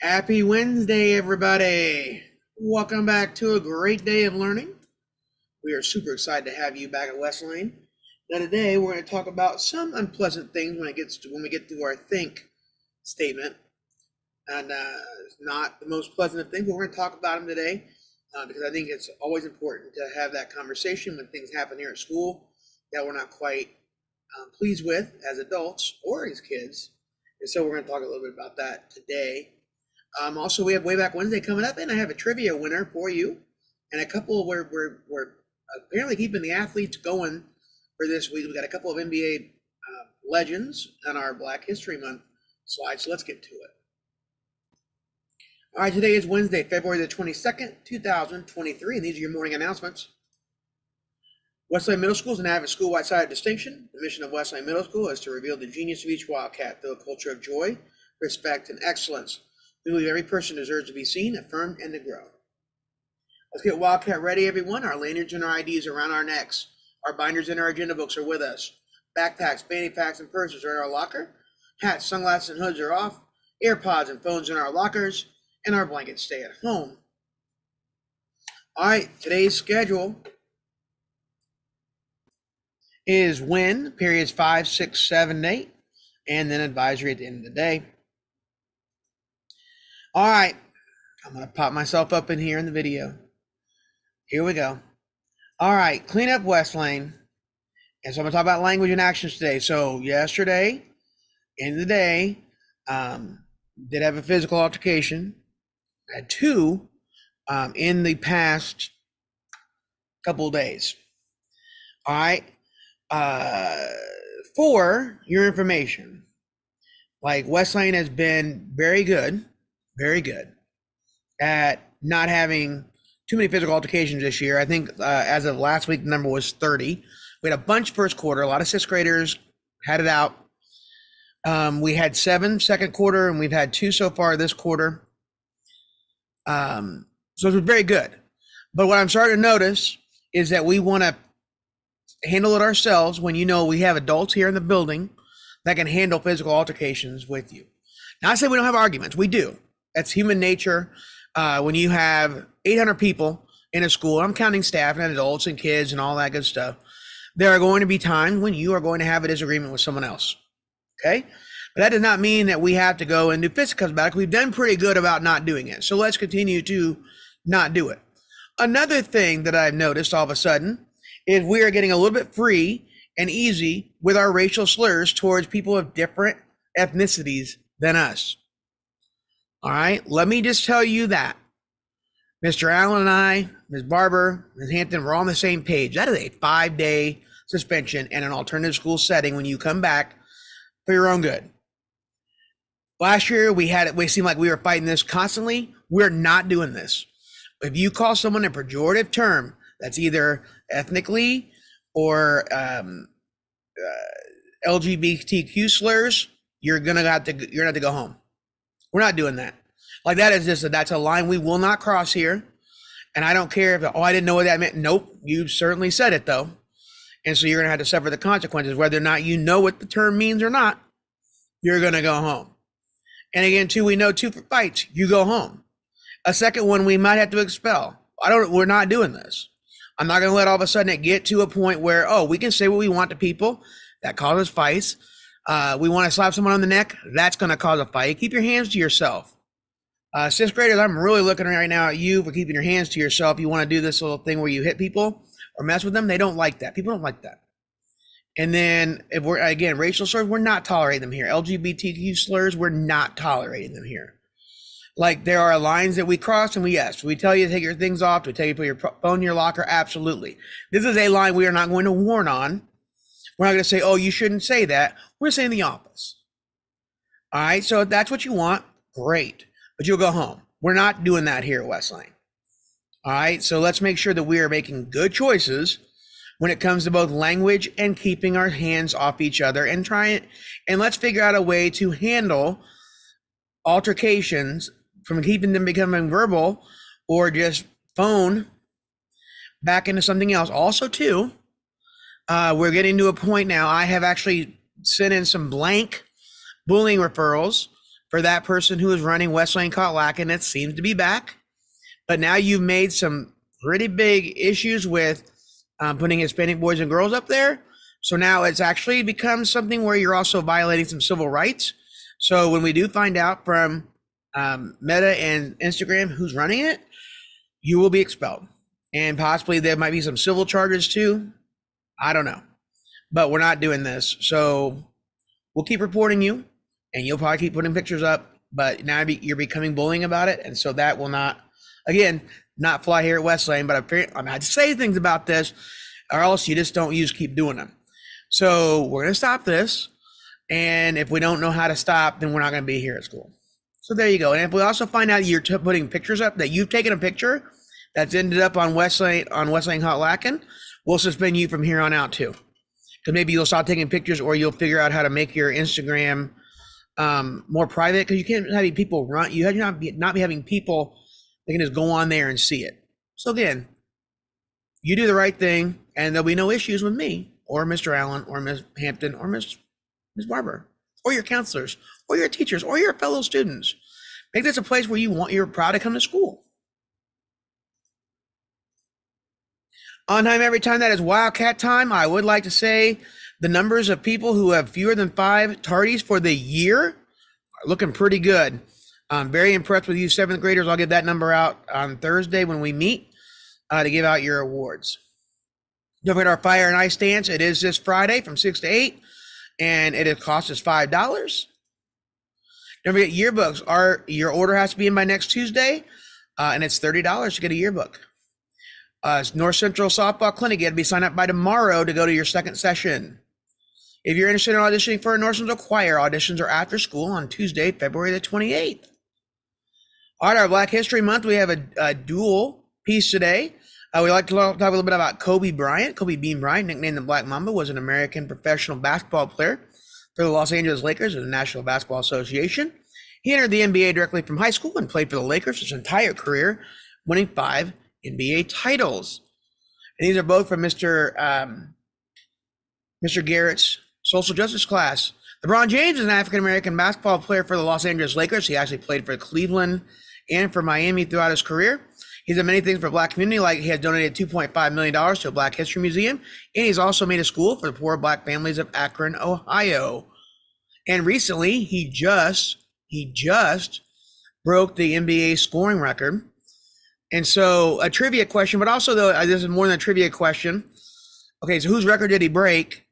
Happy Wednesday, everybody. Welcome back to a great day of learning. We are super excited to have you back at West Lane. Now today we're going to talk about some unpleasant things when we get to our think statement. And it's not the most pleasant of things, but we're going to talk about them today because I think it's always important to have that conversation when things happen here at school that we're not quite pleased with as adults or as kids. And so we're going to talk a little bit about that today. Also, we have Way Back Wednesday coming up, and I have a trivia winner for you, and a couple we're apparently keeping the athletes going for this week. We got a couple of NBA legends on our Black History Month slide, so let's get to it. All right, today is Wednesday, February the 22nd, 2023, and these are your morning announcements. West Lane Middle School is an avid school-wide side of distinction. The mission of West Lane Middle School is to reveal the genius of each Wildcat through a culture of joy, respect, and excellence. We believe every person deserves to be seen, affirmed, and to grow. Let's get Wildcat ready, everyone. Our lanyards and our IDs are around our necks. Our binders and our agenda books are with us. Backpacks, fanny packs, and purses are in our locker. Hats, sunglasses, and hoods are off. AirPods and phones in our lockers. And our blankets stay at home. All right, today's schedule is when, periods 5, 6, 7, 8, and then advisory at the end of the day. All right, I'm going to pop myself up in here in the video. Here we go. All right, clean up West Lane. And so I'm going to talk about language and actions today. So yesterday, end of the day, did have a physical altercation. I had two in the past couple of days. All right. For your information, like West Lane has been very good at not having too many physical altercations this year. I think as of last week, the number was 30. We had a bunch first quarter. A lot of sixth graders had it out. We had 7 second quarter, and we've had 2 so far this quarter. So it was very good. But what I'm starting to notice is that we want to handle it ourselves when we have adults here in the building that can handle physical altercations with you. Now, I say we don't have arguments. We do. That's human nature. When you have 800 people in a school, I'm counting staff and adults and kids and all that good stuff, there are going to be times when you are going to have a disagreement with someone else. Okay? But that does not mean that we have to go and do fisticuffs about it. We've done pretty good about not doing it. So let's continue to not do it. Another thing that I've noticed all of a sudden is we are getting a little bit free and easy with our racial slurs towards people of different ethnicities than us. All right, let me just tell you that Mr. Allen and I, Ms. Barber, Ms. Hampton, we're all on the same page. That is a 5-day suspension in an alternative school setting when you come back for your own good. Last year, we seemed like we were fighting this constantly. We're not doing this. If you call someone a pejorative term that's either ethnically or LGBTQ slurs, you're gonna have to go home. We're not doing that. Like that's a line we will not cross here. And I don't care if I didn't know what that meant. Nope, you certainly said it though. And so you're gonna have to suffer the consequences, whether or not you know what the term means or not. You're gonna go home. And again, we know 2 for fights, you go home. A second one we might have to expel. We're not doing this. I'm not going to let all of a sudden it get to a point where, we can say what we want to people. That causes fights. We want to slap someone on the neck. That's going to cause a fight. Keep your hands to yourself. 6th graders, I'm really looking right now at you for keeping your hands to yourself. You want to do this little thing where you hit people or mess with them. They don't like that. People don't like that. And then if we're, again, racial slurs, we're not tolerating them here. LGBTQ slurs, we're not tolerating them here. Like there are lines that we cross and we tell you to take your things off, we tell you to put your phone in your locker, absolutely. This is a line we are not going to warn on. We're not going to say, you shouldn't say that. We're saying the opposite. All right, so if that's what you want, great. But you'll go home. We're not doing that here at West Lane. All right, so let's make sure that we are making good choices when it comes to both language and keeping our hands off each other and let's figure out a way to handle altercations from keeping them becoming verbal or just phone back into something else. Also too, we're getting to a point now, I have actually sent in some blank bullying referrals for that person who was running Wesleyan caught lacking. It seems to be back, but now you've made some pretty big issues with putting Hispanic boys and girls up there. So now it's actually become something where you're also violating some civil rights. So when we do find out from Meta and Instagram who's running it, you will be expelled. And possibly there might be some civil charges too. I don't know. But we're not doing this. So we'll keep reporting you, and you'll probably keep putting pictures up. But now you're becoming bullying about it. And so that will not, again, not fly here at Wesleyan. But I'm had to say things about this, or else you just don't keep doing them. So we're going to stop this. And if we don't know how to stop, then we're not going to be here at school. So there you go. And if we also find out you're putting pictures up, that you've taken a picture that's ended up on Wesleyan Caught Lacking, we'll suspend you from here on out too. Because maybe you'll stop taking pictures, or you'll figure out how to make your Instagram more private. Because you can't have people run. You have not be having people that can just go on there and see it. So again, you do the right thing, and there'll be no issues with me or Mr. Allen or Ms. Hampton or Ms. Barber or your counselors or your teachers or your fellow students. Make this a place where you're proud to come to school. On time, every time. That is Wildcat time. I would like to say the numbers of people who have fewer than 5 tardies for the year are looking pretty good. I'm very impressed with you 7th graders. I'll get that number out on Thursday when we meet to give out your awards. Don't forget our Fire and Ice dance. It is this Friday from 6 to 8, and it costs us $5. Don't forget yearbooks. Your order has to be in by next Tuesday, and it's $30 to get a yearbook. North Central Softball Clinic, you have to be signed up by tomorrow to go to your 2nd session. If you're interested in auditioning for a North Central Choir, auditions are after school on Tuesday, February the 28th. All right, our Black History Month, we have a dual piece today. We like to talk a little bit about Kobe Bryant. Kobe Bean Bryant, nicknamed the Black Mamba, was an American professional basketball player for the Los Angeles Lakers of the National Basketball Association. He entered the NBA directly from high school and played for the Lakers his entire career, winning 5 NBA titles. And these are both from Mr. Garrett's social justice class. LeBron James is an African-American basketball player for the Los Angeles Lakers. He actually played for Cleveland and for Miami throughout his career. He's done many things for the Black community, like he has donated $2.5 million to a Black History Museum, and he's also made a school for the poor Black families of Akron, Ohio. And recently, he just broke the NBA scoring record. And so a trivia question, but also though, this is more than a trivia question. Okay, so whose record did he break?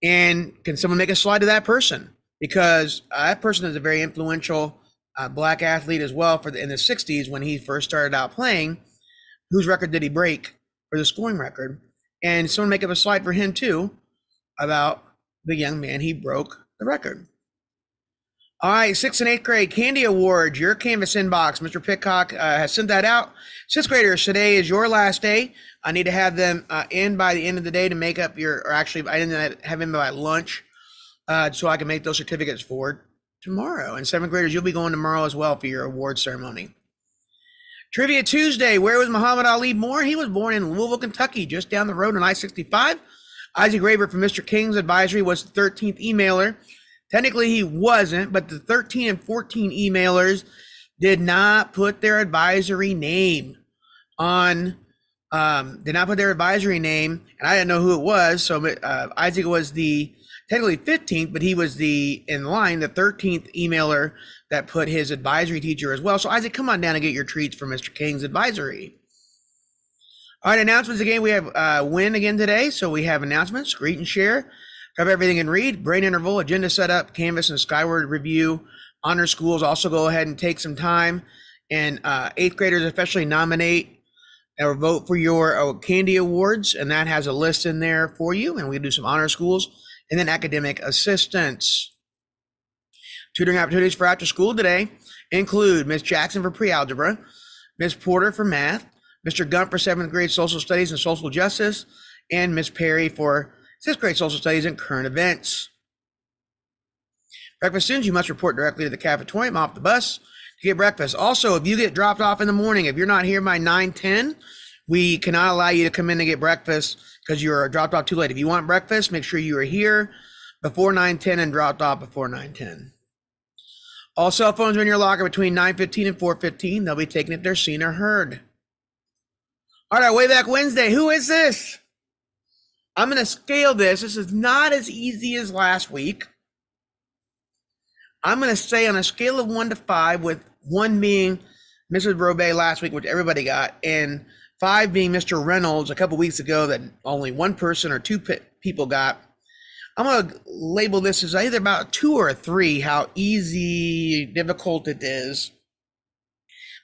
And can someone make a slide to that person? Because that person is a very influential Black athlete as well in the 60s when he first started out playing. Whose record did he break for the scoring record? And someone make up a slide for him too about the young man he broke the record. All right, 6th and 8th grade Candy Awards, your Canvas inbox. Mr. Pitcock has sent that out. 6th graders, today is your last day. I need to have them in by the end of the day to make up I didn't have them by lunch so I can make those certificates for tomorrow. And 7th graders, you'll be going tomorrow as well for your award ceremony. Trivia Tuesday, where was Muhammad Ali born? He was born in Louisville, Kentucky, just down the road on I-65. Isaac Raver from Mr. King's Advisory was the 13th emailer. Technically, he wasn't, but the 13 and 14 emailers did not put their advisory name on, and I didn't know who it was. So Isaac was technically 15th, but he was the 13th emailer that put his advisory teacher as well. So Isaac, come on down and get your treats from Mr. King's Advisory. All right, announcements again. We have win again today. So we have announcements, greet and share. Cover everything and read, brain interval, agenda setup, Canvas and Skyward review. Honor schools also go ahead and take some time. And 8th graders especially nominate or vote for your Candy Awards. And that has a list in there for you. And we do some honor schools. And then academic assistance. Tutoring opportunities for after school today include Ms. Jackson for pre-algebra, Ms. Porter for math, Mr. Gump for 7th grade social studies and social justice, and Ms. Perry for 6th grade social studies and current events. Breakfast students, you must report directly to the cafeteria off the bus to get breakfast. Also, if you get dropped off in the morning, if you're not here by 9:10, we cannot allow you to come in and get breakfast because you're dropped off too late. If you want breakfast, make sure you are here before 9:10 and dropped off before 9:10. All cell phones are in your locker between 9:15 and 4:15. They'll be taken if they're seen or heard. All right, way back Wednesday. Who is this? I'm going to scale this. This is not as easy as last week. I'm going to say on a scale of 1 to 5, with 1 being Mrs. Robay last week, which everybody got, and 5 being Mr. Reynolds a couple weeks ago that only 1 person or 2 people got. I'm going to label this as either about a 2 or a 3, how easy, difficult it is.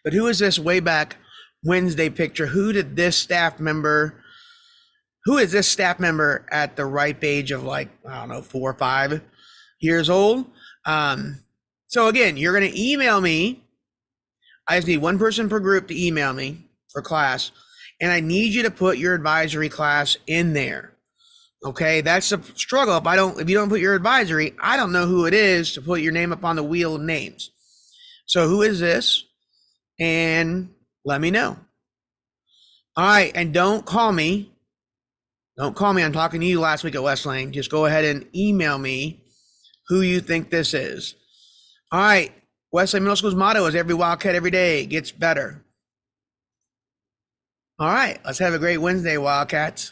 But who is this way back Wednesday picture? Who is this staff member at the ripe age of, like, I don't know, 4 or 5 years old? So again, you're going to email me. I just need 1 person per group to email me for class. And I need you to put your advisory class in there. Okay, that's a struggle. If you don't put your advisory, I don't know who it is to put your name up on the wheel of names. So who is this? And let me know. All right, and don't call me. Don't call me. I'm talking to you last week at Wesleyan. Just go ahead and email me who you think this is. All right, Wesleyan Middle School's motto is every Wildcat every day gets better. All right, let's have a great Wednesday, Wildcats.